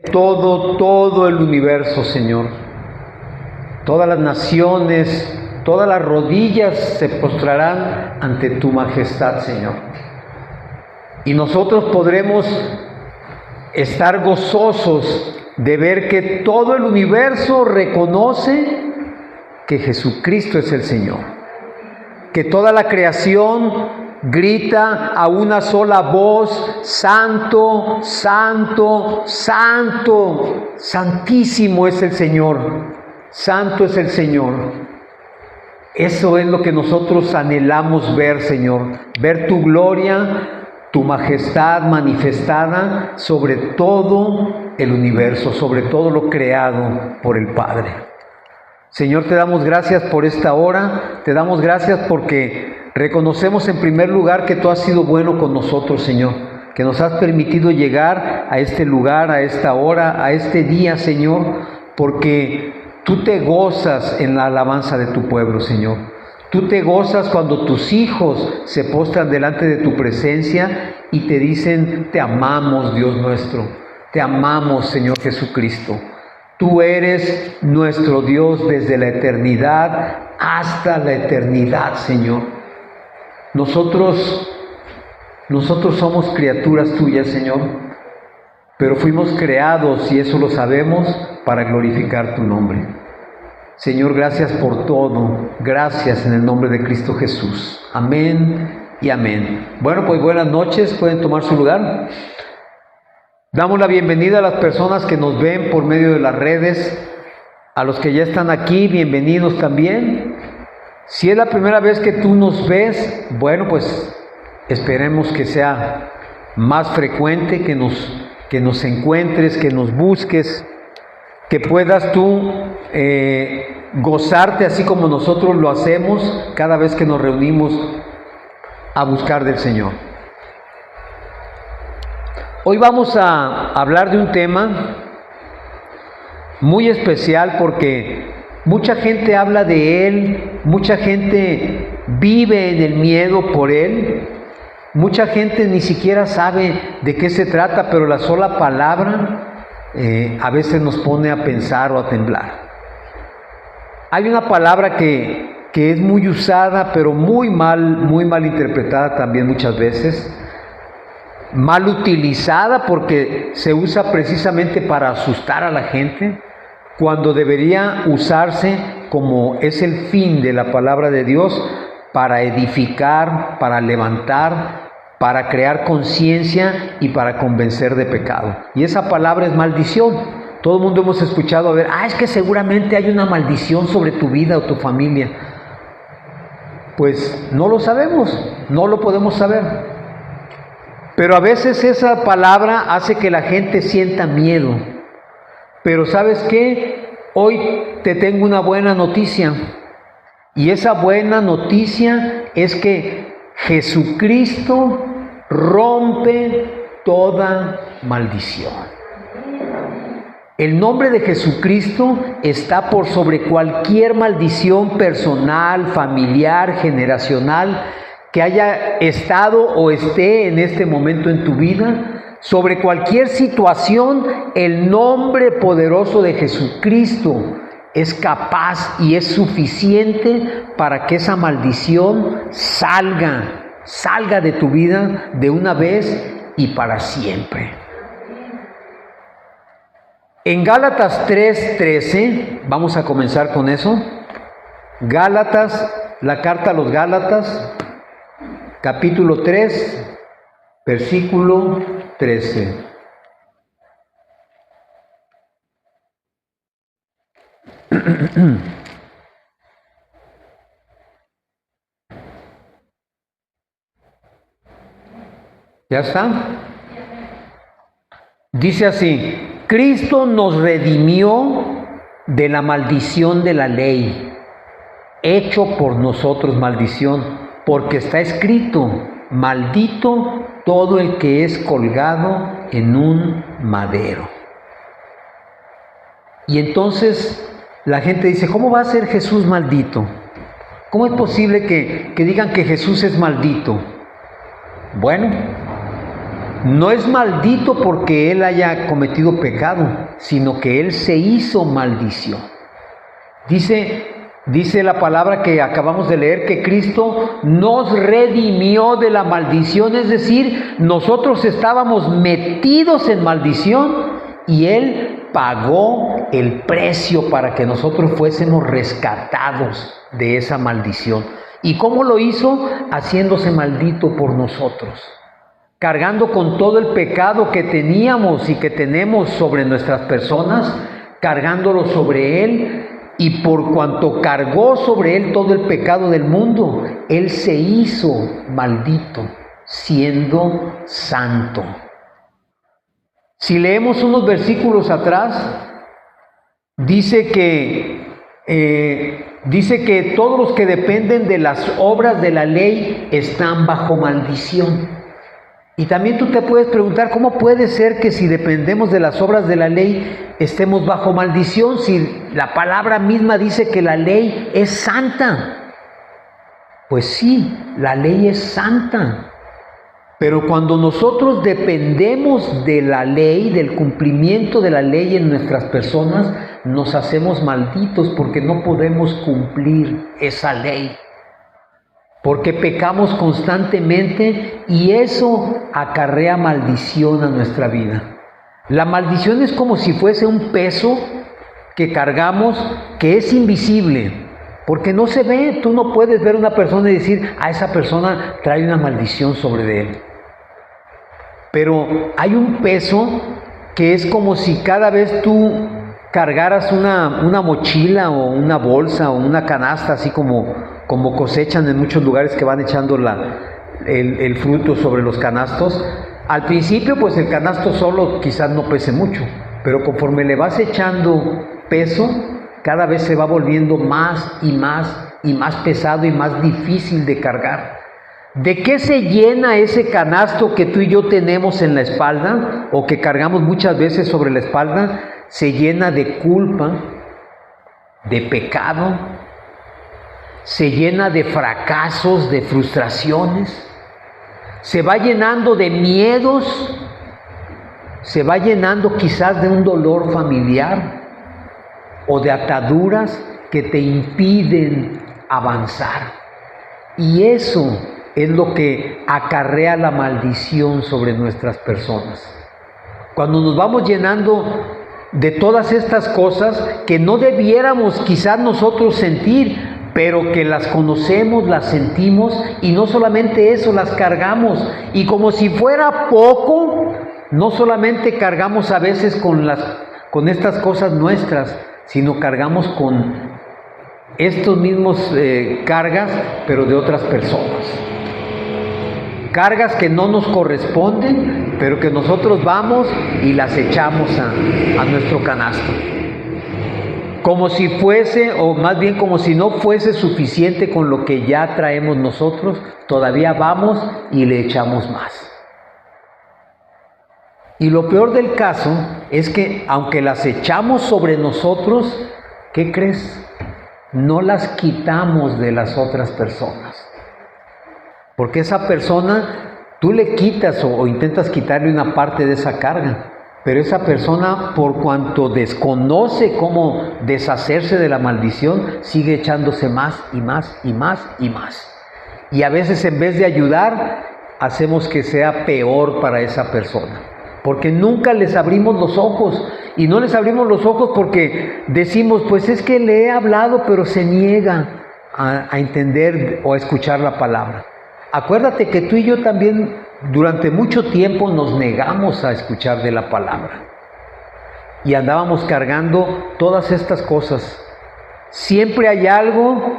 todo el universo, Señor. Todas las naciones, todas las rodillas se postrarán ante tu majestad, Señor. Y nosotros podremos estar gozosos de ver que todo el universo reconoce que Jesucristo es el Señor. Que toda la creación grita a una sola voz: Santo, Santo, Santo, Santísimo es el Señor. Santo es el Señor. Eso es lo que nosotros anhelamos ver, Señor. Ver tu gloria, tu majestad manifestada sobre todo el universo, sobre todo lo creado por el Padre. Señor, te damos gracias por esta hora. Te damos gracias porque reconocemos en primer lugar que tú has sido bueno con nosotros, Señor. Que nos has permitido llegar a este lugar, a esta hora, a este día, Señor, porque tú te gozas en la alabanza de tu pueblo, Señor. Tú te gozas cuando tus hijos se postran delante de tu presencia y te dicen: te amamos, Dios nuestro. Te amamos, Señor Jesucristo. Tú eres nuestro Dios desde la eternidad hasta la eternidad, Señor. Nosotros somos criaturas tuyas, Señor, pero fuimos creados, y eso lo sabemos, para glorificar tu nombre. Señor, gracias por todo. Gracias en el nombre de Cristo Jesús. Amén y amén. Bueno, pues buenas noches. Pueden tomar su lugar. Damos la bienvenida a las personas que nos ven por medio de las redes. A los que ya están aquí, bienvenidos también. Si es la primera vez que tú nos ves, bueno, pues esperemos que sea más frecuente, que nos encuentres, que nos busques, que puedas tú gozarte así como nosotros lo hacemos cada vez que nos reunimos a buscar del Señor. Hoy vamos a hablar de un tema muy especial porque mucha gente habla de él, mucha gente vive en el miedo por él, mucha gente ni siquiera sabe de qué se trata, pero la sola palabra a veces nos pone a pensar o a temblar. Hay una palabra que es muy usada, pero muy mal interpretada también muchas veces, mal utilizada porque se usa precisamente para asustar a la gente, cuando debería usarse, como es el fin de la palabra de Dios, para edificar, para levantar, para crear conciencia y para convencer de pecado. Y esa palabra es maldición. Todo el mundo hemos escuchado es que seguramente hay una maldición sobre tu vida o tu familia. Pues no lo sabemos, no lo podemos saber. Pero a veces esa palabra hace que la gente sienta miedo. Pero ¿sabes qué? Hoy te tengo una buena noticia. Y esa buena noticia es que Jesucristo rompe toda maldición. El nombre de Jesucristo está por sobre cualquier maldición personal, familiar, generacional que haya estado o esté en este momento en tu vida. Sobre cualquier situación, el nombre poderoso de Jesucristo es capaz y es suficiente para que esa maldición salga de tu vida de una vez y para siempre. En Gálatas 3:13, vamos a comenzar con eso. Gálatas, la carta a los Gálatas, capítulo 3, versículo 13. ¿Ya está? Dice así: Cristo nos redimió de la maldición de la ley, hecho por nosotros maldición, porque está escrito: maldito todo el que es colgado en un madero. Y entonces la gente dice: ¿cómo va a ser Jesús maldito? ¿Cómo es posible que digan que Jesús es maldito? Bueno, no es maldito porque él haya cometido pecado, sino que él se hizo maldición. Dice la palabra que acabamos de leer que Cristo nos redimió de la maldición, es decir, nosotros estábamos metidos en maldición y Él pagó el precio para que nosotros fuésemos rescatados de esa maldición. ¿Y cómo lo hizo? Haciéndose maldito por nosotros, cargando con todo el pecado que teníamos y que tenemos sobre nuestras personas, cargándolo sobre Él. Y por cuanto cargó sobre Él todo el pecado del mundo, Él se hizo maldito, siendo santo. Si leemos unos versículos atrás, dice que todos los que dependen de las obras de la ley están bajo maldición. Y también tú te puedes preguntar, ¿cómo puede ser que si dependemos de las obras de la ley estemos bajo maldición? Si la palabra misma dice que la ley es santa. Pues sí, la ley es santa. Pero cuando nosotros dependemos de la ley, del cumplimiento de la ley en nuestras personas, nos hacemos malditos porque no podemos cumplir esa ley. Porque pecamos constantemente y eso acarrea maldición a nuestra vida. La maldición es como si fuese un peso que cargamos que es invisible, porque no se ve. Tú no puedes ver a una persona y decir, esa persona trae una maldición sobre él. Pero hay un peso que es como si cada vez tú cargaras una mochila o una bolsa o una canasta, así como cosechan en muchos lugares que van echando el fruto sobre los canastos. Al principio pues el canasto solo quizás no pese mucho, pero conforme le vas echando peso, cada vez se va volviendo más y más pesado y más difícil de cargar. ¿De qué se llena ese canasto que tú y yo tenemos en la espalda o que cargamos muchas veces sobre la espalda? Se llena de culpa, de pecado, se llena de fracasos, de frustraciones, se va llenando de miedos, se va llenando quizás de un dolor familiar o de ataduras que te impiden avanzar. Y eso es lo que acarrea la maldición sobre nuestras personas. Cuando nos vamos llenando de todas estas cosas que no debiéramos quizás nosotros sentir, pero que las conocemos, las sentimos, y no solamente eso, las cargamos. Y como si fuera poco, no solamente cargamos a veces con estas cosas nuestras, sino cargamos con estos mismos cargas, pero de otras personas. Cargas que no nos corresponden, pero que nosotros vamos y las echamos a nuestro canasto. Como si fuese, o más bien como si no fuese suficiente con lo que ya traemos nosotros, todavía vamos y le echamos más. Y lo peor del caso es que aunque las echamos sobre nosotros, ¿qué crees? No las quitamos de las otras personas. Porque esa persona, tú le quitas o intentas quitarle una parte de esa carga. Pero esa persona, por cuanto desconoce cómo deshacerse de la maldición, sigue echándose más y más y más y más. Y a veces en vez de ayudar, hacemos que sea peor para esa persona. Porque nunca les abrimos los ojos. Y no les abrimos los ojos porque decimos, pues es que le he hablado, pero se niega a entender o a escuchar la palabra. Acuérdate que tú y yo también durante mucho tiempo nos negamos a escuchar de la palabra. Y andábamos cargando todas estas cosas. Siempre hay algo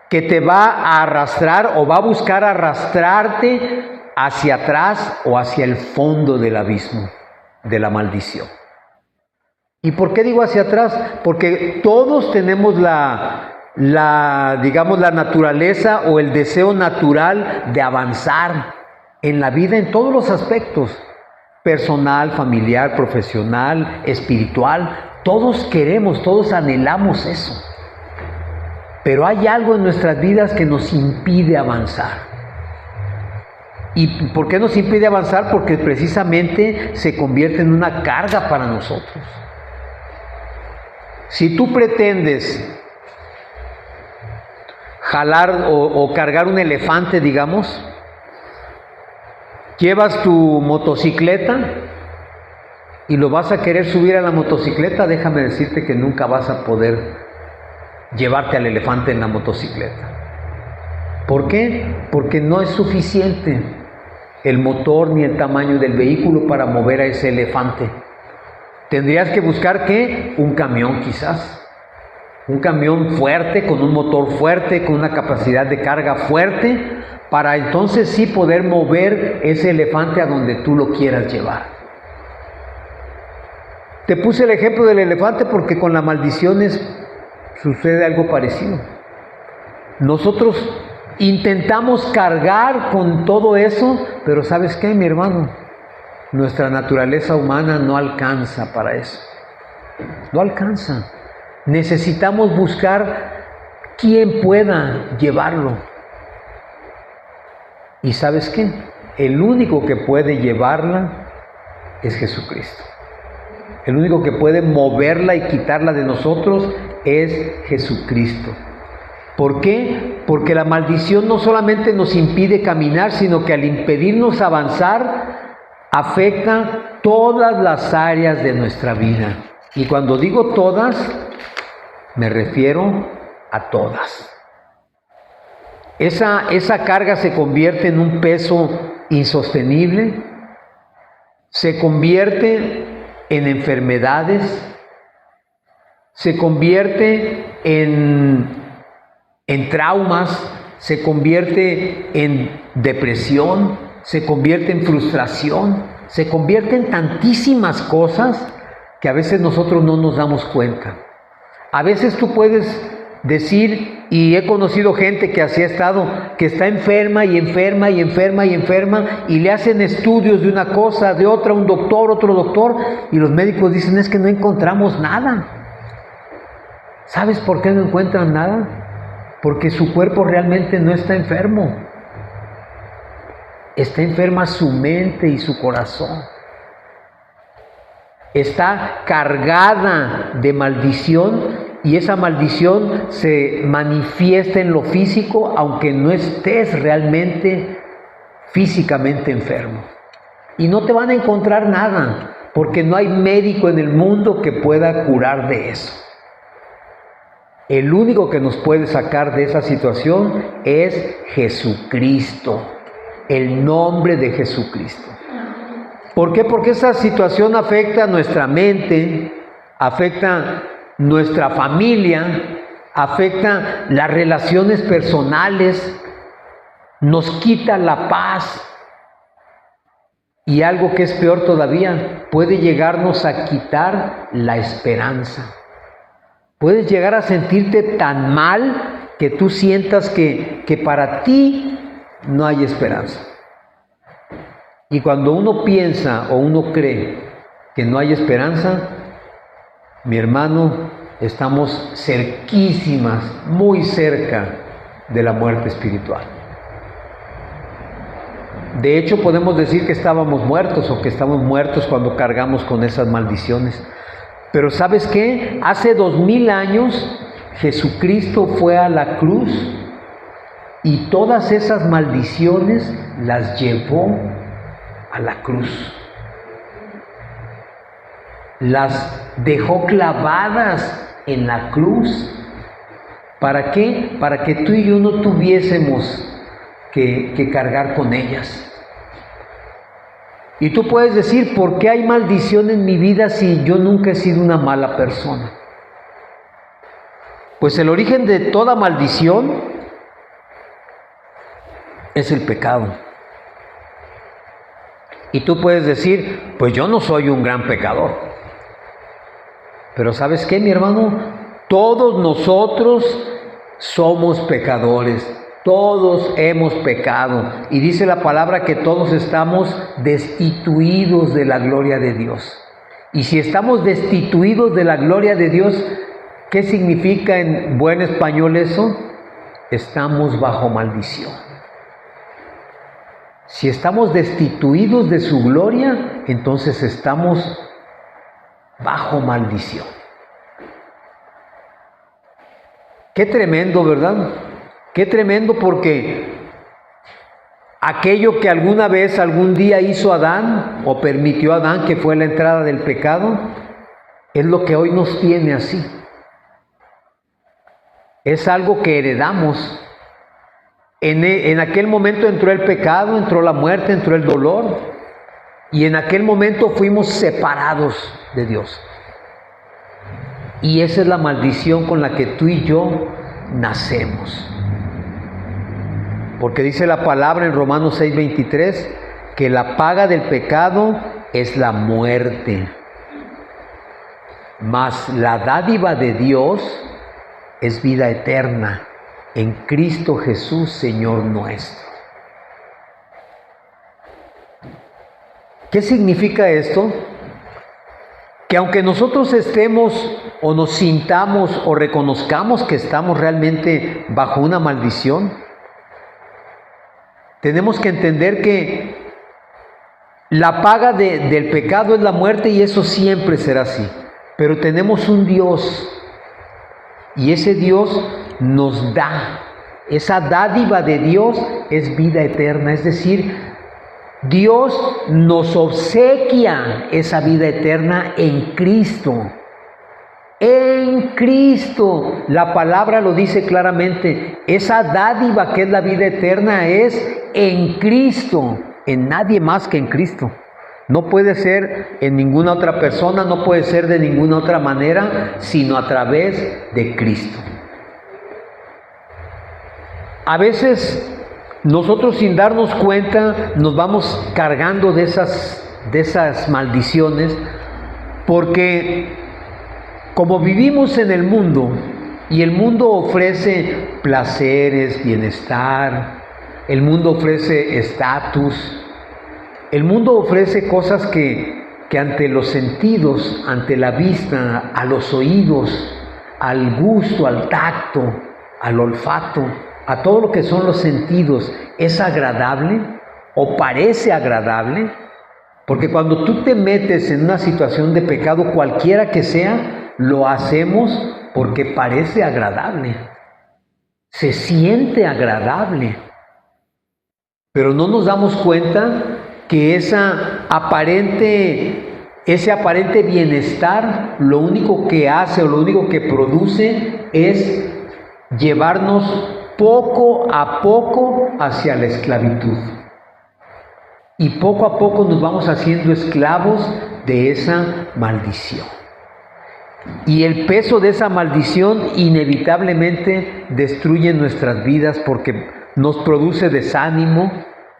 que te va a arrastrar o va a buscar arrastrarte hacia atrás o hacia el fondo del abismo de la maldición. ¿Y por qué digo hacia atrás? Porque todos tenemos digamos, la naturaleza o el deseo natural de avanzar en la vida en todos los aspectos, personal, familiar, profesional, espiritual. Todos queremos, todos anhelamos eso. Pero hay algo en nuestras vidas que nos impide avanzar. ¿Y por qué nos impide avanzar? Porque precisamente se convierte en una carga para nosotros. Si tú pretendes jalar o cargar un elefante, digamos, llevas tu motocicleta y lo vas a querer subir a la motocicleta, déjame decirte que nunca vas a poder llevarte al elefante en la motocicleta. ¿Por qué? Porque no es suficiente el motor ni el tamaño del vehículo para mover a ese elefante. Tendrías que buscar, ¿qué? Un camión quizás. Un camión fuerte, con un motor fuerte, con una capacidad de carga fuerte, para entonces sí poder mover ese elefante a donde tú lo quieras llevar. Te puse el ejemplo del elefante porque con las maldiciones sucede algo parecido. Nosotros intentamos cargar con todo eso, pero ¿sabes qué, mi hermano? Nuestra naturaleza humana no alcanza para eso. No alcanza. Necesitamos buscar quien pueda llevarlo. ¿Y sabes qué? El único que puede llevarla es Jesucristo. El único que puede moverla y quitarla de nosotros es Jesucristo. ¿Por qué? Porque la maldición no solamente nos impide caminar, sino que al impedirnos avanzar, afecta todas las áreas de nuestra vida. Y cuando digo todas, me refiero a todas. Esa carga se convierte en un peso insostenible, se convierte en enfermedades, se convierte en traumas, se convierte en depresión, se convierte en frustración, se convierte en tantísimas cosas que a veces nosotros no nos damos cuenta. A veces tú puedes decir, y he conocido gente que así ha estado, que está enferma y enferma y enferma y enferma, y le hacen estudios de una cosa, de otra, un doctor, otro doctor, y los médicos dicen, es que no encontramos nada. ¿Sabes por qué no encuentran nada? Porque su cuerpo realmente no está enfermo. Está enferma su mente y su corazón. Está cargada de maldición y esa maldición se manifiesta en lo físico, aunque no estés realmente físicamente enfermo. Y no te van a encontrar nada, porque no hay médico en el mundo que pueda curar de eso. El único que nos puede sacar de esa situación es Jesucristo, el nombre de Jesucristo. ¿Por qué? Porque esa situación afecta nuestra mente, afecta nuestra familia, afecta las relaciones personales, nos quita la paz y algo que es peor todavía, puede llegarnos a quitar la esperanza. Puedes llegar a sentirte tan mal que tú sientas que para ti no hay esperanza. Y cuando uno piensa o uno cree que no hay esperanza, mi hermano, estamos cerquísimas, muy cerca de la muerte espiritual. De hecho, podemos decir que estábamos muertos o que estamos muertos cuando cargamos con esas maldiciones. Pero ¿sabes qué? Hace 2000 años Jesucristo fue a la cruz y todas esas maldiciones las llevó a la cruz. Las dejó clavadas en la cruz. ¿Para qué? Para que tú y yo no tuviésemos que cargar con ellas. Y tú puedes decir, ¿por qué hay maldición en mi vida si yo nunca he sido una mala persona? Pues el origen de toda maldición es el pecado. Y tú puedes decir, pues yo no soy un gran pecador. Pero ¿sabes qué, mi hermano? Todos nosotros somos pecadores. Todos hemos pecado. Y dice la palabra que todos estamos destituidos de la gloria de Dios. Y si estamos destituidos de la gloria de Dios, ¿qué significa en buen español eso? Estamos bajo maldición. Si estamos destituidos de su gloria, entonces estamos bajo maldición. Qué tremendo, ¿verdad? Qué tremendo, porque aquello que alguna vez, algún día hizo Adán, o permitió a Adán, que fue la entrada del pecado, es lo que hoy nos tiene así. Es algo que heredamos. En aquel momento entró el pecado, entró la muerte, entró el dolor, y en aquel momento fuimos separados de Dios. Y esa es la maldición con la que tú y yo nacemos. Porque dice la palabra en Romanos 6:23 que la paga del pecado es la muerte, mas la dádiva de Dios es vida eterna en Cristo Jesús, Señor nuestro. ¿Qué significa esto? Que aunque nosotros estemos o nos sintamos o reconozcamos que estamos realmente bajo una maldición, tenemos que entender que la paga del pecado es la muerte, y eso siempre será así. Pero tenemos un Dios, y ese Dios nos da. Esa dádiva de Dios es vida eterna, es decir, Dios nos obsequia esa vida eterna en Cristo. En Cristo, la palabra lo dice claramente, esa dádiva que es la vida eterna es en Cristo, en nadie más que en Cristo. No puede ser en ninguna otra persona, no puede ser de ninguna otra manera, sino a través de Cristo. A veces nosotros, sin darnos cuenta, nos vamos cargando de esas maldiciones, porque como vivimos en el mundo, y el mundo ofrece placeres, bienestar, el mundo ofrece estatus, el mundo ofrece cosas que ante los sentidos, ante la vista, a los oídos, al gusto, al tacto, al olfato, a todo lo que son los sentidos, es agradable o parece agradable. Porque cuando tú te metes en una situación de pecado, cualquiera que sea, lo hacemos porque parece agradable, se siente agradable, pero no nos damos cuenta que ese aparente bienestar lo único que hace o lo único que produce es llevarnos poco a poco hacia la esclavitud. Y poco a poco nos vamos haciendo esclavos de esa maldición. Y el peso de esa maldición inevitablemente destruye nuestras vidas, porque nos produce desánimo,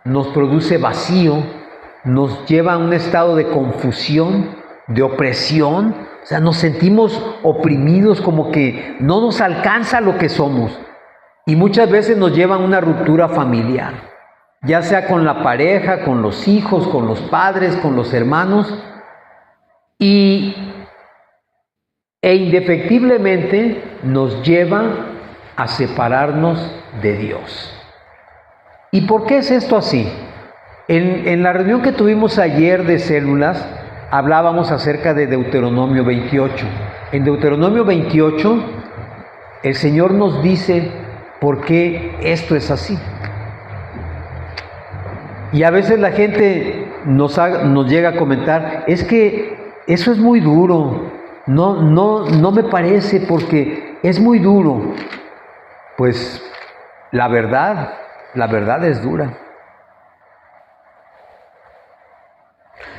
nos produce vacío, nos lleva a un estado de confusión, de opresión. O sea, nos sentimos oprimidos, como que no nos alcanza lo que somos. Y muchas veces nos lleva a una ruptura familiar, ya sea con la pareja, con los hijos, con los padres, con los hermanos, e indefectiblemente nos lleva a separarnos de Dios. ¿Y por qué es esto así? En la reunión que tuvimos ayer de células, hablábamos acerca de Deuteronomio 28. En Deuteronomio 28, el Señor nos dice por qué esto es así. Y a veces la gente nos llega a comentar, es que eso es muy duro, no me parece, porque es muy duro. Pues la verdad es dura.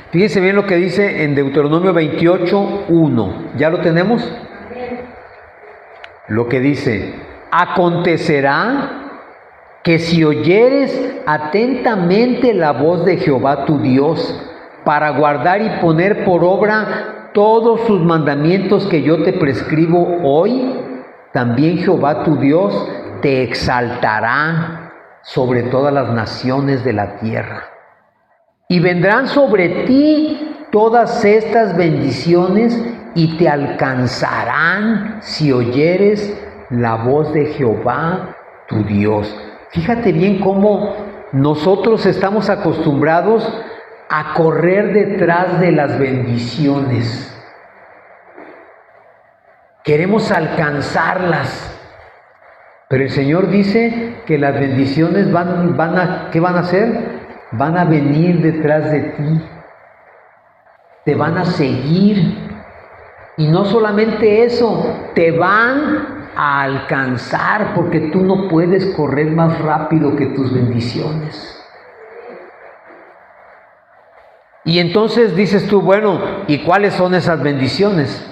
Fíjense bien lo que dice en Deuteronomio 28:1. ¿Ya lo tenemos? Lo que dice: acontecerá que si oyeres atentamente la voz de Jehová tu Dios, para guardar y poner por obra todos sus mandamientos que yo te prescribo hoy, también Jehová tu Dios te exaltará sobre todas las naciones de la tierra. Y vendrán sobre ti todas estas bendiciones y te alcanzarán si oyeres la voz de Jehová tu Dios. Fíjate bien cómo nosotros estamos acostumbrados a correr detrás de las bendiciones. Queremos alcanzarlas. Pero el Señor dice que las bendiciones ¿qué van a hacer? Van a venir detrás de ti. Te van a seguir. Y no solamente eso, te van a alcanzar, porque tú no puedes correr más rápido que tus bendiciones. Y entonces dices tú, bueno, ¿y cuáles son esas bendiciones?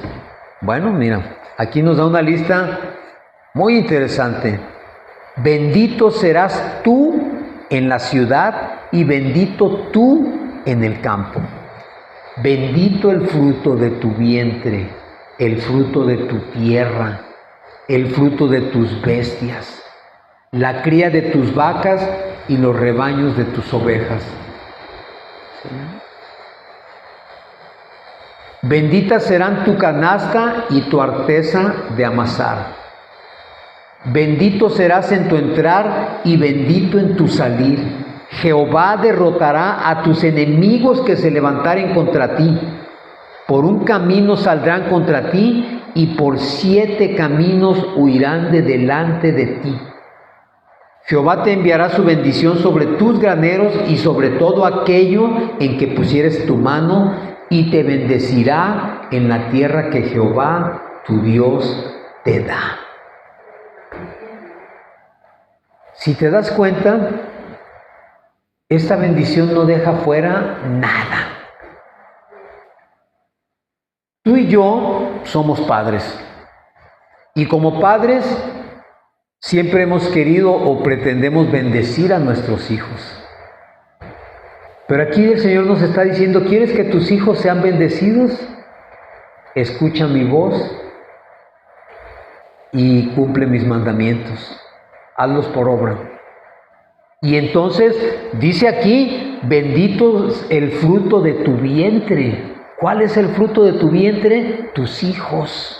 Bueno, mira, aquí nos da una lista muy interesante. Bendito serás tú en la ciudad y bendito tú en el campo. Bendito el fruto de tu vientre, el fruto de tu tierra, el fruto de tus bestias, la cría de tus vacas y los rebaños de tus ovejas. ¿Sí? Benditas serán tu canasta y tu arteza de amasar. Bendito serás en tu entrar y bendito en tu salir. Jehová derrotará a tus enemigos que se levantaren contra ti. Por un camino saldrán contra ti y por 7 caminos huirán de delante de ti. Jehová te enviará su bendición sobre tus graneros y sobre todo aquello en que pusieres tu mano, y te bendecirá en la tierra que Jehová tu Dios te da. Si te das cuenta, esta bendición no deja fuera nada. Tú y yo somos padres. Y como padres, siempre hemos querido o pretendemos bendecir a nuestros hijos. Pero aquí el Señor nos está diciendo, ¿quieres que tus hijos sean bendecidos? Escucha mi voz y cumple mis mandamientos. Hazlos por obra. Y entonces dice aquí, bendito el fruto de tu vientre. ¿Cuál es el fruto de tu vientre? Tus hijos,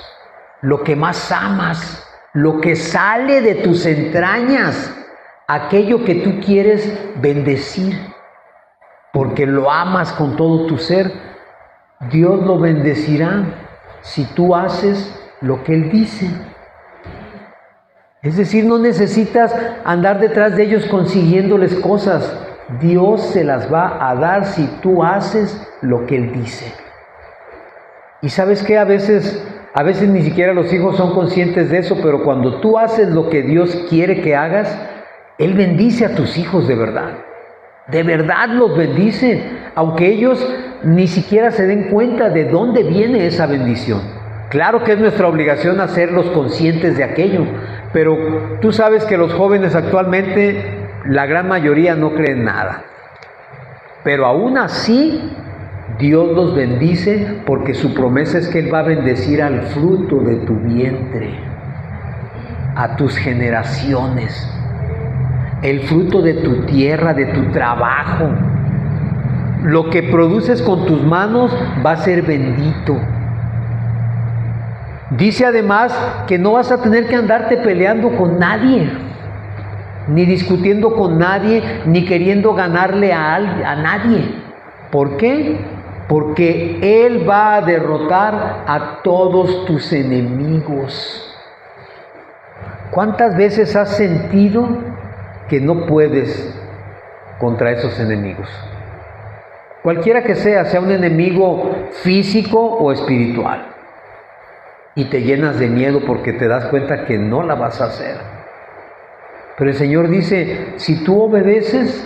lo que más amas, lo que sale de tus entrañas, aquello que tú quieres bendecir, porque lo amas con todo tu ser. Dios lo bendecirá si tú haces lo que Él dice. Es decir, no necesitas andar detrás de ellos consiguiéndoles cosas. Dios se las va a dar si tú haces lo que Él dice. Y ¿sabes qué? A veces ni siquiera los hijos son conscientes de eso, pero cuando tú haces lo que Dios quiere que hagas, Él bendice a tus hijos de verdad. De verdad los bendice, aunque ellos ni siquiera se den cuenta de dónde viene esa bendición. Claro que es nuestra obligación hacerlos conscientes de aquello, pero tú sabes que los jóvenes actualmente, la gran mayoría no creen nada. Pero aún así, Dios los bendice porque su promesa es que Él va a bendecir al fruto de tu vientre, a tus generaciones, el fruto de tu tierra, de tu trabajo. Lo que produces con tus manos va a ser bendito. Dice además que no vas a tener que andarte peleando con nadie, ni discutiendo con nadie, ni queriendo ganarle a nadie. ¿Por qué? Porque Él va a derrotar a todos tus enemigos. ¿Cuántas veces has sentido que no puedes contra esos enemigos? Cualquiera que sea un enemigo físico o espiritual. Y te llenas de miedo porque te das cuenta que no la vas a hacer. Pero el Señor dice, si tú obedeces,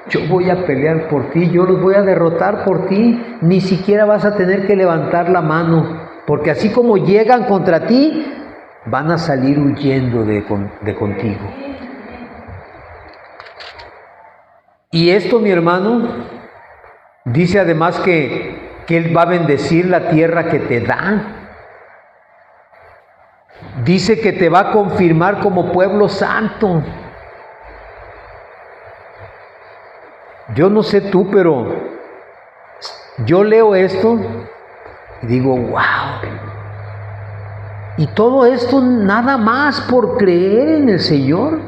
yo voy a pelear por ti, yo los voy a derrotar por ti, ni siquiera vas a tener que levantar la mano, porque así como llegan contra ti, van a salir huyendo de contigo. Y esto, mi hermano, dice además que Él va a bendecir la tierra que te da. Dice que te va a confirmar como pueblo santo. Yo no sé tú, pero yo leo esto y digo, wow. Y todo esto nada más por creer en el Señor.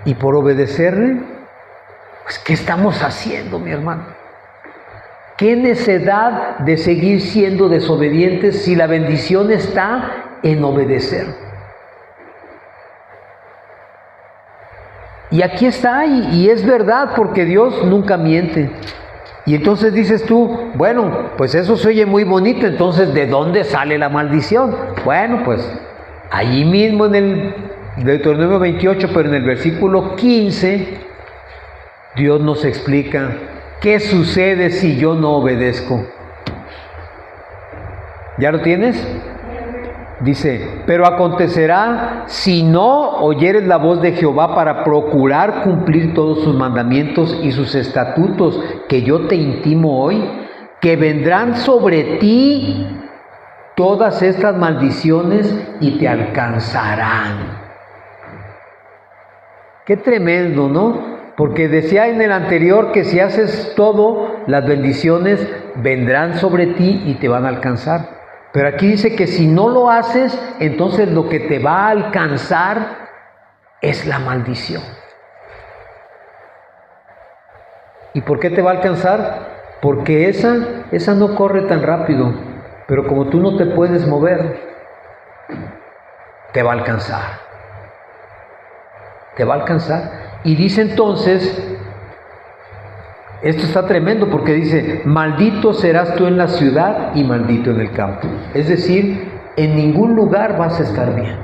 Y por obedecerle, pues ¿qué estamos haciendo, mi hermano? ¿Qué necesidad de seguir siendo desobedientes si la bendición está en obedecer? Y aquí está, y es verdad, porque Dios nunca miente. Y entonces dices tú, bueno, pues eso se oye muy bonito, entonces ¿de dónde sale la maldición? Bueno, pues allí mismo en el Deuteronomio 28, pero en el versículo 15, Dios nos explica qué sucede si yo no obedezco. ¿Ya lo tienes? Dice, pero acontecerá si no oyeres la voz de Jehová para procurar cumplir todos sus mandamientos y sus estatutos que yo te intimo hoy, que vendrán sobre ti todas estas maldiciones y te alcanzarán. Qué tremendo, ¿no? Porque decía en el anterior que si haces todo, las bendiciones vendrán sobre ti y te van a alcanzar. Pero aquí dice que si no lo haces, entonces lo que te va a alcanzar es la maldición. ¿Y por qué te va a alcanzar? Porque esa no corre tan rápido, pero como tú no te puedes mover, te va a alcanzar. Te va a alcanzar. Y dice entonces, esto está tremendo porque dice, maldito serás tú en la ciudad y maldito en el campo. Es decir, en ningún lugar vas a estar bien.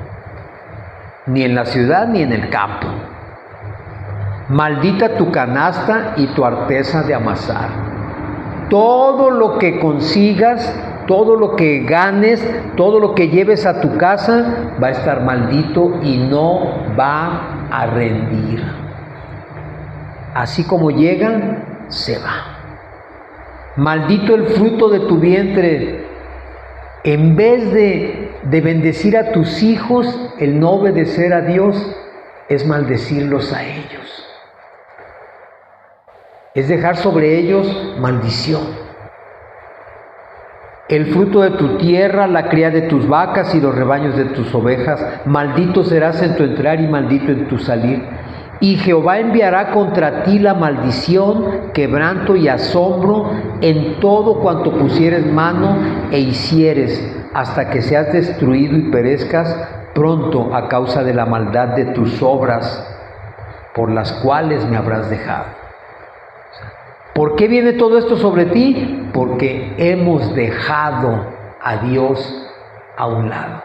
Ni en la ciudad ni en el campo. Maldita tu canasta y tu arteza de amasar. Todo lo que consigas, todo lo que ganes, todo lo que lleves a tu casa, va a estar maldito y no va a rendir. Así como llega, se va. Maldito el fruto de tu vientre. En vez de bendecir a tus hijos, el no obedecer a Dios es maldecirlos a ellos. Es dejar sobre ellos maldición. El fruto de tu tierra, la cría de tus vacas y los rebaños de tus ovejas, maldito serás en tu entrar y maldito en tu salir. Y Jehová enviará contra ti la maldición, quebranto y asombro en todo cuanto pusieres mano e hicieres, hasta que seas destruido y perezcas pronto a causa de la maldad de tus obras, por las cuales me habrás dejado. ¿Por qué viene todo esto sobre ti? Porque hemos dejado a Dios a un lado.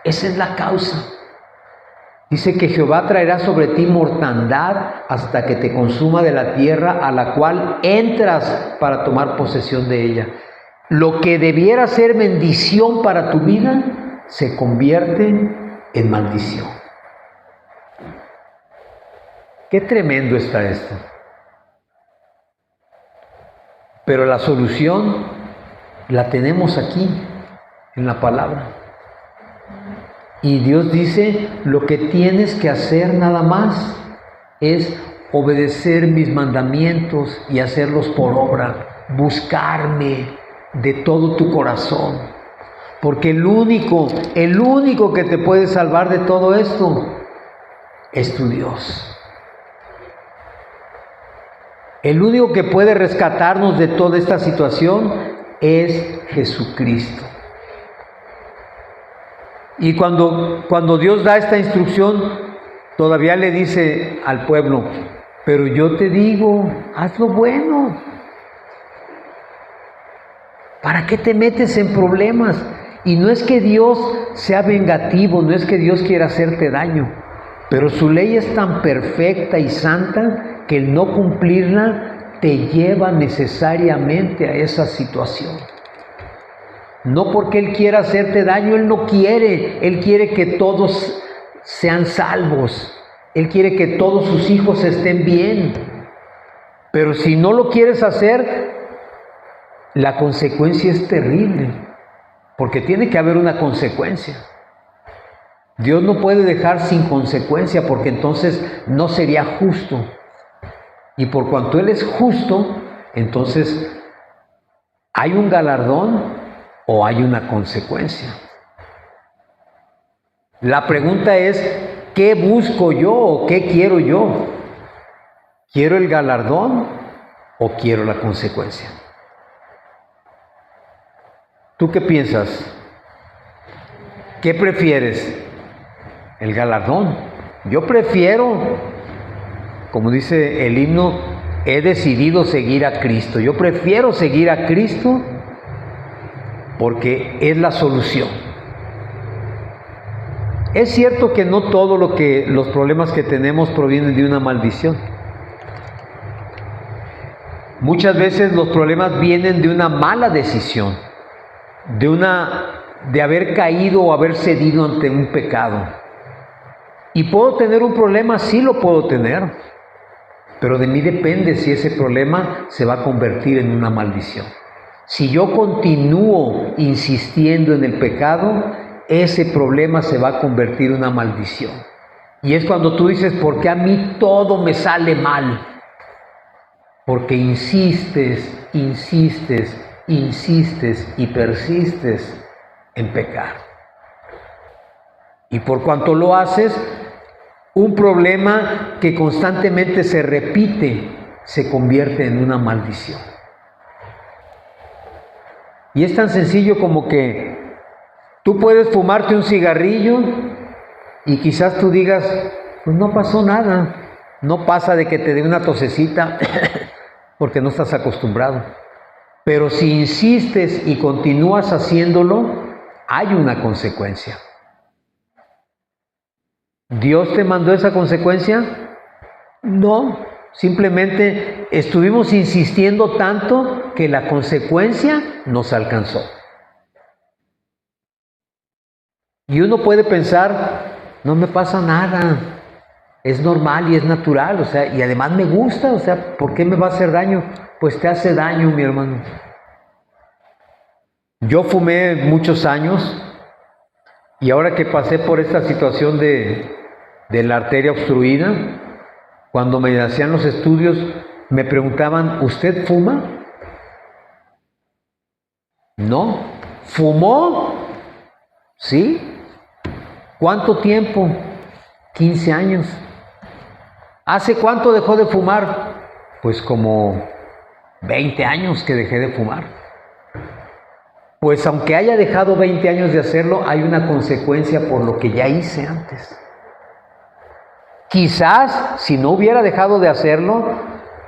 Esa es la causa. Dice que Jehová traerá sobre ti mortandad hasta que te consuma de la tierra a la cual entras para tomar posesión de ella. Lo que debiera ser bendición para tu vida se convierte en maldición. Qué tremendo está esto. Pero la solución la tenemos aquí, en la palabra. Y Dios dice, lo que tienes que hacer nada más es obedecer mis mandamientos y hacerlos por obra, buscarme de todo tu corazón. Porque el único que te puede salvar de todo esto es tu Dios. El único que puede rescatarnos de toda esta situación es Jesucristo. Y cuando Dios da esta instrucción, todavía le dice al pueblo, pero yo te digo, haz lo bueno. ¿Para qué te metes en problemas? Y no es que Dios sea vengativo, no es que Dios quiera hacerte daño, pero su ley es tan perfecta y santa que el no cumplirla te lleva necesariamente a esa situación. No porque Él quiera hacerte daño, Él no quiere. Él quiere que todos sean salvos. Él quiere que todos sus hijos estén bien. Pero si no lo quieres hacer, la consecuencia es terrible. Porque tiene que haber una consecuencia. Dios no puede dejar sin consecuencia porque entonces no sería justo. Y por cuanto Él es justo, entonces hay un galardón o hay una consecuencia. La pregunta es, ¿qué busco yo o qué quiero yo? ¿Quiero el galardón o quiero la consecuencia? ¿Tú qué piensas? ¿Qué prefieres? ¿El galardón? Yo prefiero, como dice el himno, he decidido seguir a Cristo. Yo prefiero seguir a Cristo porque es la solución. Es cierto que no todo los problemas que tenemos provienen de una maldición. Muchas veces los problemas vienen de una mala decisión, de haber caído o haber cedido ante un pecado. Y puedo tener un problema, sí lo puedo tener, pero de mí depende si ese problema se va a convertir en una maldición. Si yo continúo insistiendo en el pecado, ese problema se va a convertir en una maldición. Y es cuando tú dices, ¿por qué a mí todo me sale mal? Porque insistes y persistes en pecar. Y por cuanto lo haces, un problema que constantemente se repite se convierte en una maldición. Y es tan sencillo como que tú puedes fumarte un cigarrillo y quizás tú digas, pues no pasó nada, no pasa de que te dé una tosecita porque no estás acostumbrado. Pero si insistes y continúas haciéndolo, hay una consecuencia. ¿Dios te mandó esa consecuencia? No, simplemente estuvimos insistiendo tanto que la consecuencia nos alcanzó. Y uno puede pensar, no me pasa nada, es normal y es natural, y además me gusta, ¿por qué me va a hacer daño? Pues te hace daño, mi hermano. Yo fumé muchos años y ahora que pasé por esta situación de la arteria obstruida, cuando me hacían los estudios, me preguntaban, ¿usted fuma? No. ¿Fumó? Sí. ¿Cuánto tiempo? 15 años. ¿Hace cuánto dejó de fumar? Pues como 20 años que dejé de fumar. Pues aunque haya dejado 20 años de hacerlo, hay una consecuencia por lo que ya hice antes. Quizás si no hubiera dejado de hacerlo,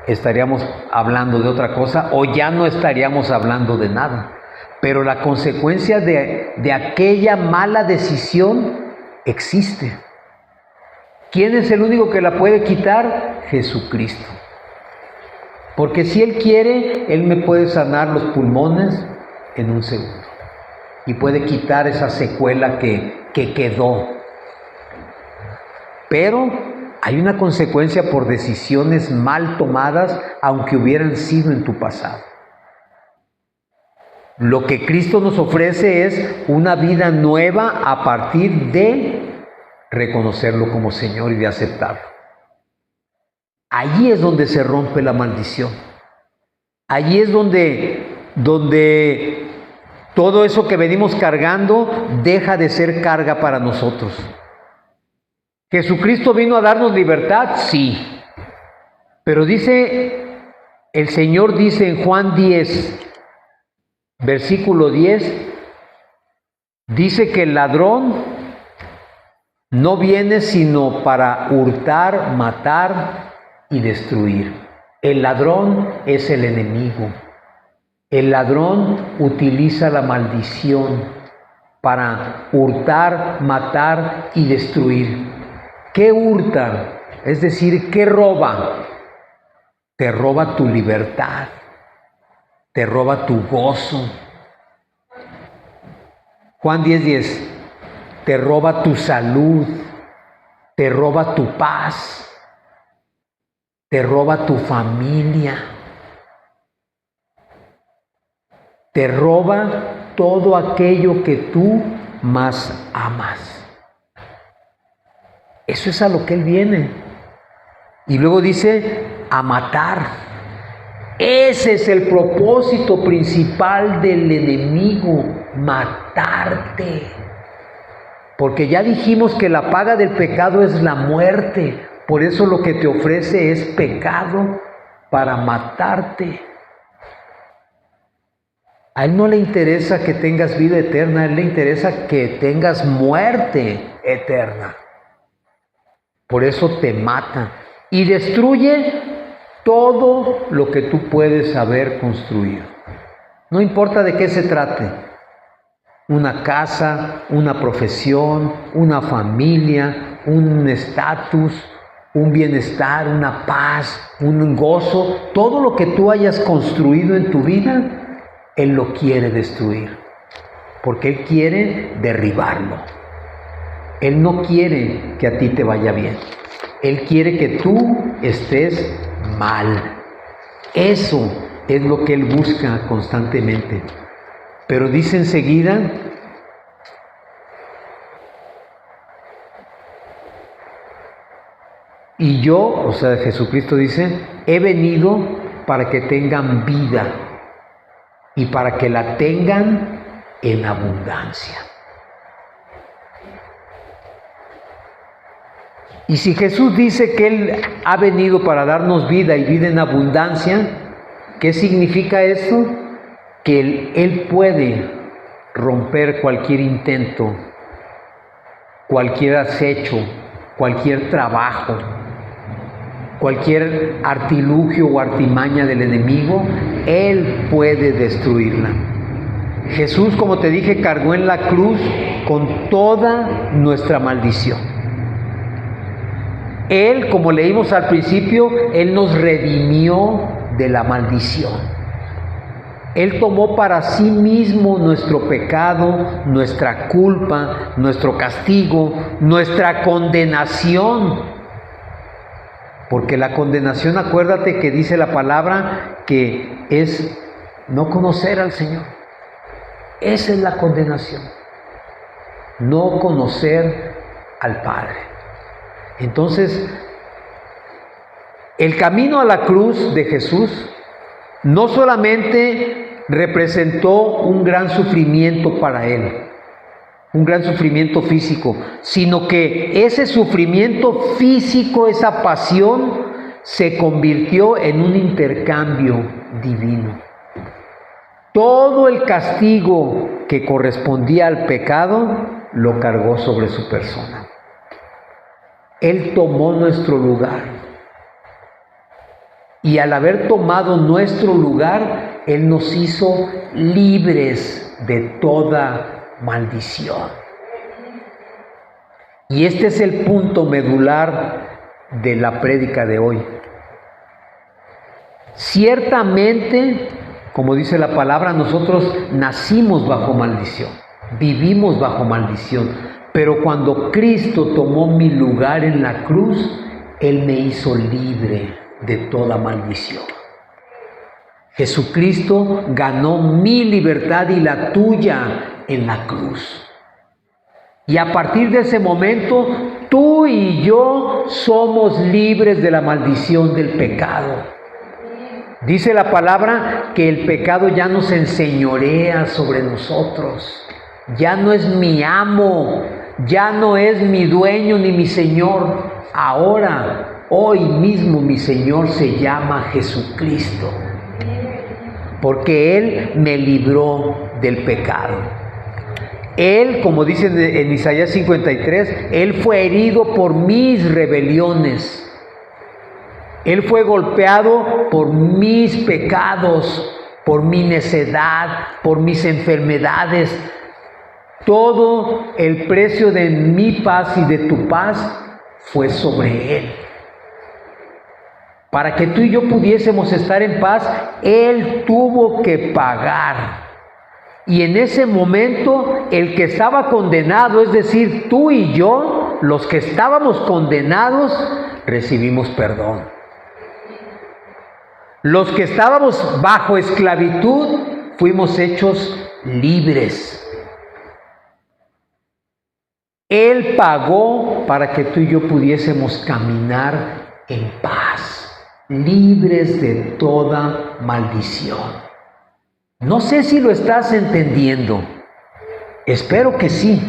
estaríamos hablando de otra cosa o ya no estaríamos hablando de nada. Pero la consecuencia de aquella mala decisión existe. ¿Quién es el único que la puede quitar? Jesucristo. Porque si Él quiere, Él me puede sanar los pulmones en un segundo. Y puede quitar esa secuela que quedó. Pero hay una consecuencia por decisiones mal tomadas, aunque hubieran sido en tu pasado. Lo que Cristo nos ofrece es una vida nueva a partir de reconocerlo como Señor y de aceptarlo. Allí es donde se rompe la maldición. Allí es donde todo eso que venimos cargando deja de ser carga para nosotros. ¿Jesucristo vino a darnos libertad? Sí. Pero el Señor dice en Juan 10, versículo 10, dice que el ladrón no viene sino para hurtar, matar y destruir. El ladrón es el enemigo. El ladrón utiliza la maldición para hurtar, matar y destruir. ¿Qué hurta? Es decir, ¿qué roba? Te roba tu libertad, te roba tu gozo. Juan 10:10, te roba tu salud, te roba tu paz, te roba tu familia, te roba todo aquello que tú más amas. Eso es a lo que Él viene. Y luego dice, a matar. Ese es el propósito principal del enemigo, matarte. Porque ya dijimos que la paga del pecado es la muerte. Por eso lo que te ofrece es pecado para matarte. A Él no le interesa que tengas vida eterna, a Él le interesa que tengas muerte eterna. Por eso te mata y destruye todo lo que tú puedes haber construido. No importa de qué se trate. Una casa, una profesión, una familia, un estatus, un bienestar, una paz, un gozo. Todo lo que tú hayas construido en tu vida, Él lo quiere destruir. Porque Él quiere derribarlo. Él no quiere que a ti te vaya bien. Él quiere que tú estés mal. Eso es lo que Él busca constantemente. Pero dice enseguida, y yo, o sea, Jesucristo dice, he venido para que tengan vida y para que la tengan en abundancia. Y si Jesús dice que Él ha venido para darnos vida y vida en abundancia, ¿qué significa esto? Que Él puede romper cualquier intento, cualquier acecho, cualquier trabajo, cualquier artilugio o artimaña del enemigo. Él puede destruirla. Jesús, como te dije, cargó en la cruz con toda nuestra maldición. Él, como leímos al principio, Él nos redimió de la maldición. Él tomó para sí mismo nuestro pecado, nuestra culpa, nuestro castigo, nuestra condenación. Porque la condenación, acuérdate que dice la palabra que es no conocer al Señor. Esa es la condenación. No conocer al Padre. Entonces, el camino a la cruz de Jesús no solamente representó un gran sufrimiento para Él, un gran sufrimiento físico, sino que ese sufrimiento físico, esa pasión, se convirtió en un intercambio divino. Todo el castigo que correspondía al pecado lo cargó sobre su persona. Él tomó nuestro lugar. Y al haber tomado nuestro lugar, Él nos hizo libres de toda maldición. Y este es el punto medular de la prédica de hoy. Ciertamente, como dice la palabra, nosotros nacimos bajo maldición, vivimos bajo maldición. Pero cuando Cristo tomó mi lugar en la cruz, Él me hizo libre de toda maldición. Jesucristo ganó mi libertad y la tuya en la cruz. Y a partir de ese momento, tú y yo somos libres de la maldición del pecado. Dice la palabra que el pecado ya no se enseñorea sobre nosotros. Ya no es mi amo, ya no es mi dueño ni mi Señor. Ahora, hoy mismo mi Señor se llama Jesucristo. Porque Él me libró del pecado. Él, como dice en Isaías 53, Él fue herido por mis rebeliones. Él fue golpeado por mis pecados, por mi necedad, por mis enfermedades. Todo el precio de mi paz y de tu paz fue sobre Él. Para que tú y yo pudiésemos estar en paz, Él tuvo que pagar. Y en ese momento, el que estaba condenado, es decir, tú y yo, los que estábamos condenados, recibimos perdón. Los que estábamos bajo esclavitud, fuimos hechos libres. Él pagó para que tú y yo pudiésemos caminar en paz, libres de toda maldición. No sé si lo estás entendiendo. Espero que sí.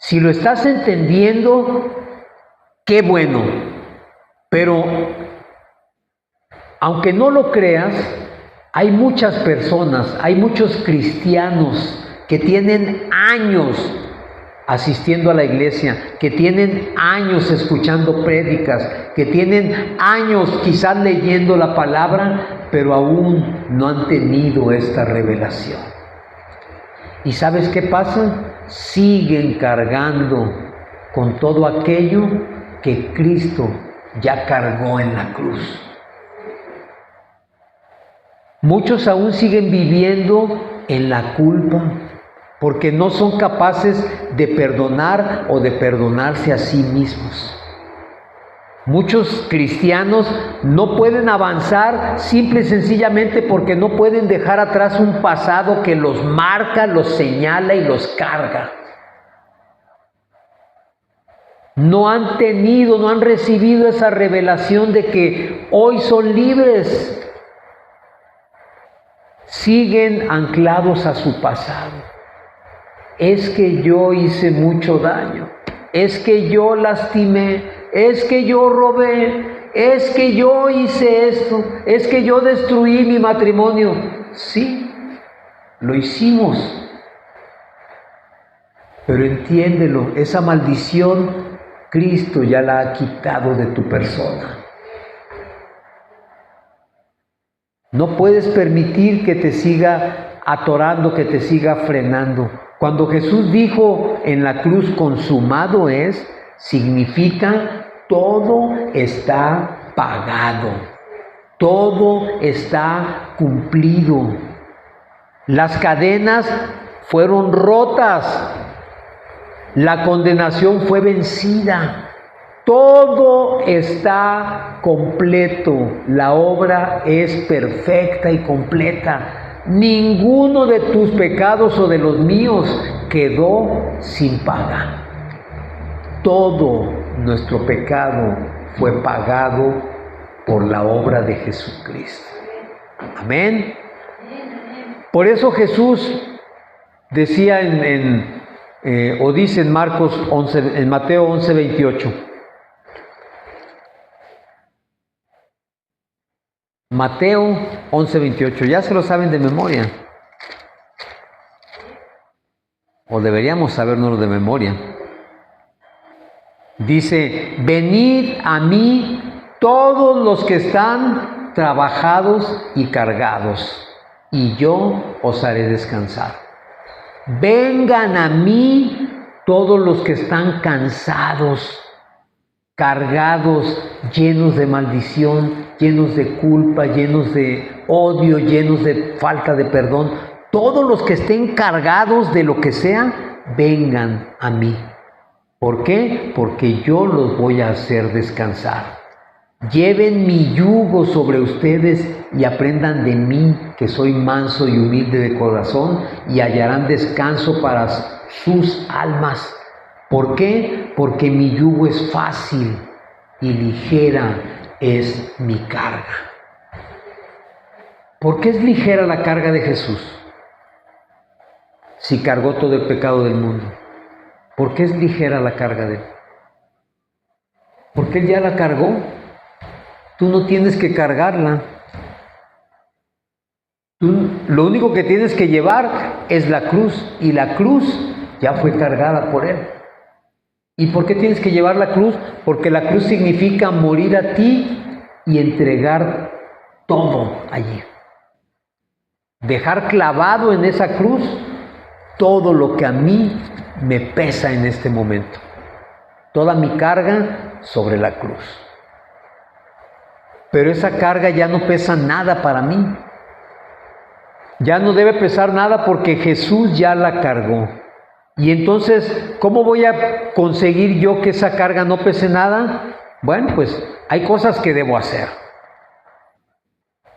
Si lo estás entendiendo, qué bueno. Pero aunque no lo creas, hay muchas personas, hay muchos cristianos que tienen años asistiendo a la iglesia, que tienen años escuchando prédicas, que tienen años quizás leyendo la palabra, pero aún no han tenido esta revelación. ¿Y sabes qué pasa? Siguen cargando con todo aquello que Cristo ya cargó en la cruz. Muchos aún siguen viviendo en la culpa porque no son capaces de perdonar o de perdonarse a sí mismos. Muchos cristianos no pueden avanzar simple y sencillamente porque no pueden dejar atrás un pasado que los marca, los señala y los carga. No han tenido, no han recibido esa revelación de que hoy son libres. Siguen anclados a su pasado. Es que yo hice mucho daño, es que yo lastimé, es que yo robé, es que yo hice esto, es que yo destruí mi matrimonio. Sí, lo hicimos. Pero entiéndelo, esa maldición Cristo ya la ha quitado de tu persona. No puedes permitir que te siga atorando, que te siga frenando. Cuando Jesús dijo en la cruz consumado es, significa todo está pagado, todo está cumplido. Las cadenas fueron rotas, la condenación fue vencida. Todo está completo, la obra es perfecta y completa. Ninguno de tus pecados o de los míos quedó sin paga. Todo nuestro pecado fue pagado por la obra de Jesucristo. Amén. Por eso Jesús decía o dice en Marcos 11, en Mateo 11:28. Mateo 11:28, ya se lo saben de memoria. O deberíamos sabernoslo de memoria. Dice, venid a mí todos los que están trabajados y cargados, y yo os haré descansar. Vengan a mí todos los que están cansados, cargados, llenos de maldición, llenos de culpa, llenos de odio, llenos de falta de perdón. Todos los que estén cargados de lo que sea, vengan a mí. ¿Por qué? Porque yo los voy a hacer descansar. Lleven mi yugo sobre ustedes y aprendan de mí, que soy manso y humilde de corazón, y hallarán descanso para sus almas. ¿Por qué? Porque mi yugo es fácil y ligera es mi carga. ¿Por qué es ligera la carga de Jesús? Si cargó todo el pecado del mundo. ¿Por qué es ligera la carga de Él? Porque Él ya la cargó. Tú no tienes que cargarla. Tú lo único que tienes que llevar es la cruz, y la cruz ya fue cargada por Él. ¿Y por qué tienes que llevar la cruz? Porque la cruz significa morir a ti y entregar todo allí. Dejar clavado en esa cruz todo lo que a mí me pesa en este momento. Toda mi carga sobre la cruz. Pero esa carga ya no pesa nada para mí. Ya no debe pesar nada porque Jesús ya la cargó. Y entonces, ¿cómo voy a conseguir yo que esa carga no pese nada? Bueno, pues hay cosas que debo hacer.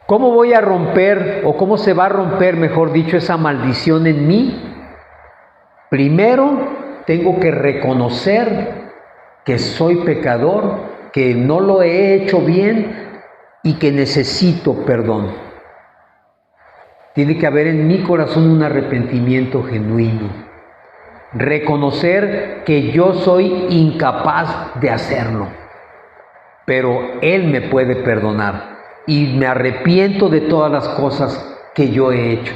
¿Cómo voy a romper, o cómo se va a romper, mejor dicho, esa maldición en mí? Primero, tengo que reconocer que soy pecador, que no lo he hecho bien y que necesito perdón. Tiene que haber en mi corazón un arrepentimiento genuino. reconocer que yo soy incapaz de hacerlo, pero Él me puede perdonar y me arrepiento de todas las cosas que yo he hecho.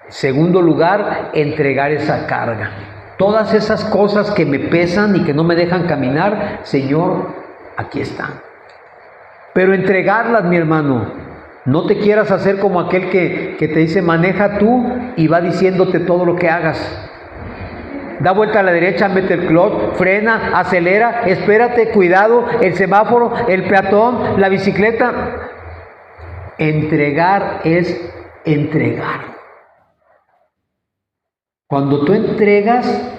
Segundo lugar, entregar esa carga. Todas esas cosas que me pesan y que no me dejan caminar, Señor, aquí están. Pero entregarlas, mi hermano. No te quieras hacer como aquel que te dice, maneja tú, y va diciéndote todo lo que hagas. Da vuelta a la derecha, mete el clutch, frena, acelera, espérate, cuidado, el semáforo, el peatón, la bicicleta. Entregar es entregar. Cuando tú entregas,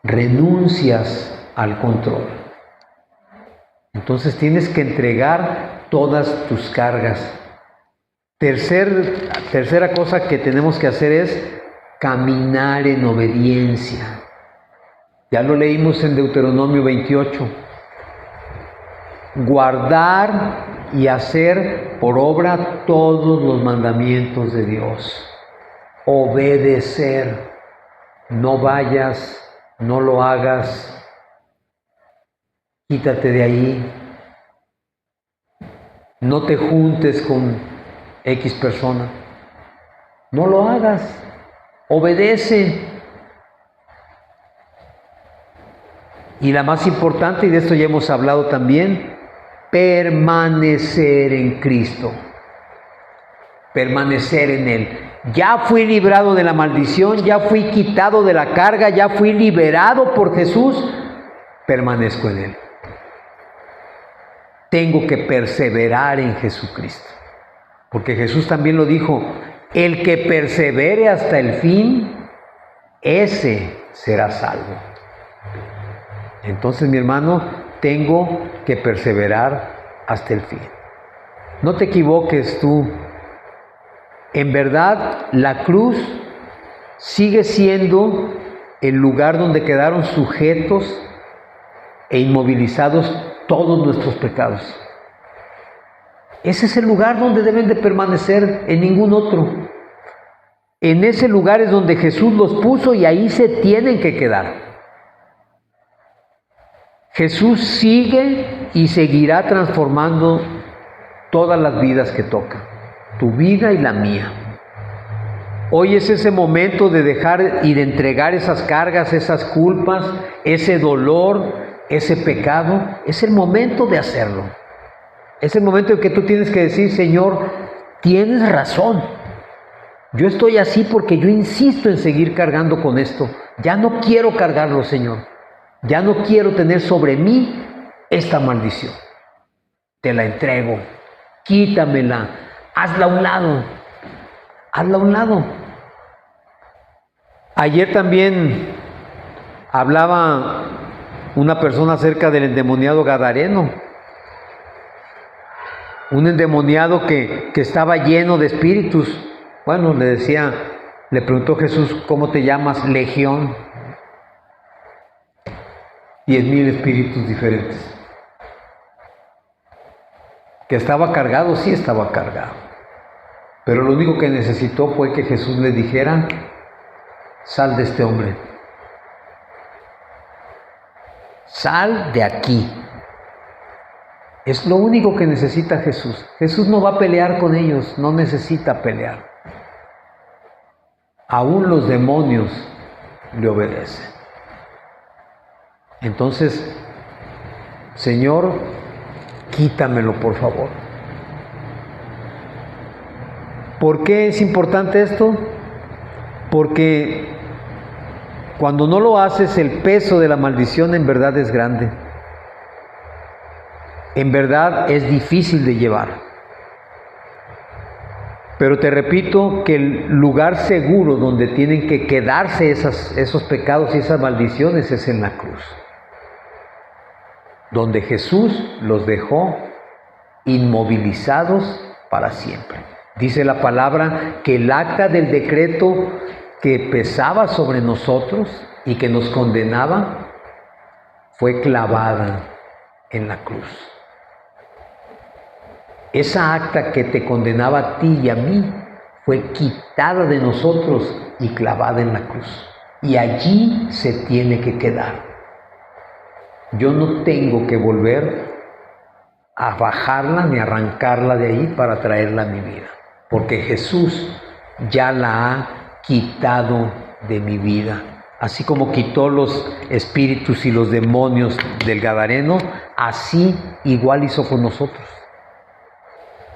renuncias al control. Entonces tienes que entregar todas tus cargas. Tercera cosa que tenemos que hacer es caminar en obediencia. Ya lo leímos en Deuteronomio 28. Guardar y hacer por obra todos los mandamientos de Dios. Obedecer. No vayas, no lo hagas. Quítate de ahí. No te juntes con X persona. No lo hagas. Obedece. Y la más importante, y de esto ya hemos hablado también, permanecer en Cristo. Permanecer en Él. Ya fui librado de la maldición, ya fui quitado de la carga, ya fui liberado por Jesús. Permanezco en Él. Tengo que perseverar en Jesucristo. Porque Jesús también lo dijo, el que persevere hasta el fin, ese será salvo. Entonces, mi hermano, tengo que perseverar hasta el fin. No te equivoques tú. En verdad, la cruz sigue siendo el lugar donde quedaron sujetos e inmovilizados todos nuestros pecados. Ese es el lugar donde deben de permanecer, en ningún otro. En ese lugar es donde Jesús los puso y ahí se tienen que quedar. Jesús sigue y seguirá transformando todas las vidas que toca, tu vida y la mía. Hoy es ese momento de dejar y de entregar esas cargas, esas culpas, ese dolor, ese pecado. Es el momento de hacerlo. Es el momento en que tú tienes que decir, Señor, tienes razón. Yo estoy así porque yo insisto en seguir cargando con esto. Ya no quiero cargarlo, Señor. Ya no quiero tener sobre mí esta maldición. Te la entrego. Quítamela. Hazla a un lado. Hazla a un lado. Ayer también hablaba una persona acerca del endemoniado gadareno. Un endemoniado que estaba lleno de espíritus. Bueno, le preguntó Jesús, ¿cómo te llamas? Legión. 10,000 espíritus diferentes. Que estaba cargado, sí estaba cargado. Pero lo único que necesitó fue que Jesús le dijera, sal de este hombre. Sal de aquí. Es lo único que necesita Jesús. Jesús no va a pelear con ellos, no necesita pelear. Aún los demonios le obedecen. Entonces, Señor, quítamelo, por favor. ¿Por qué es importante esto? Porque cuando no lo haces, el peso de la maldición en verdad es grande. En verdad es difícil de llevar. Pero te repito que el lugar seguro donde tienen que quedarse esos pecados y esas maldiciones es en la cruz. Donde Jesús los dejó inmovilizados para siempre. Dice la palabra que el acta del decreto que pesaba sobre nosotros y que nos condenaba fue clavada en la cruz. Esa acta que te condenaba a ti y a mí fue quitada de nosotros y clavada en la cruz. y allí se tiene que quedar. Yo no tengo que volver a bajarla ni arrancarla de ahí para traerla a mi vida, porque Jesús ya la ha quitado de mi vida. Así como quitó los espíritus y los demonios del Gadareno, así igual hizo con nosotros.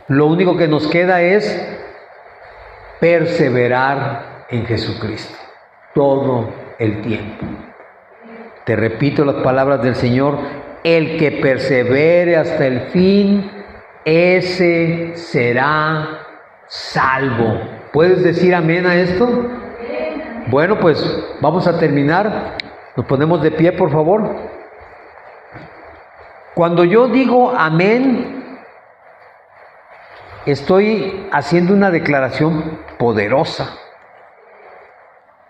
Lo único que nos queda es perseverar en Jesucristo todo el tiempo. Te repito las palabras del Señor: el que persevere hasta el fin, ese será salvo. ¿Puedes decir amén a esto? Bueno, pues vamos a terminar. Nos ponemos de pie, por favor. Cuando yo digo amén, estoy haciendo una declaración poderosa.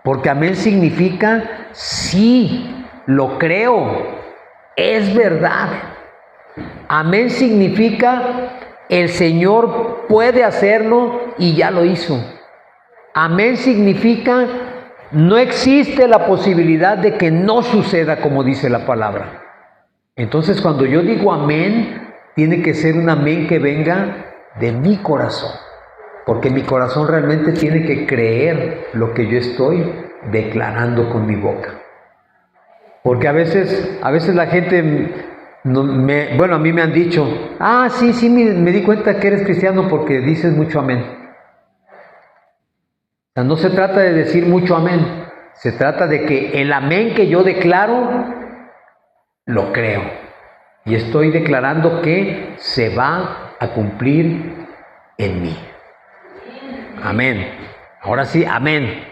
Porque amén significa sí, lo creo, es verdad. Amén significa el Señor puede hacerlo y ya lo hizo. Amén significa no existe la posibilidad de que no suceda como dice la palabra. Entonces, cuando yo digo amén, tiene que ser un amén que venga de mi corazón, porque mi corazón realmente tiene que creer lo que yo estoy declarando con mi boca. Porque a veces la gente, a mí me han dicho, sí, me di cuenta que eres cristiano porque dices mucho amén. O sea, no se trata de decir mucho amén, se trata de que el amén que yo declaro, lo creo. Y estoy declarando que se va a cumplir en mí. Amén. Ahora sí, amén.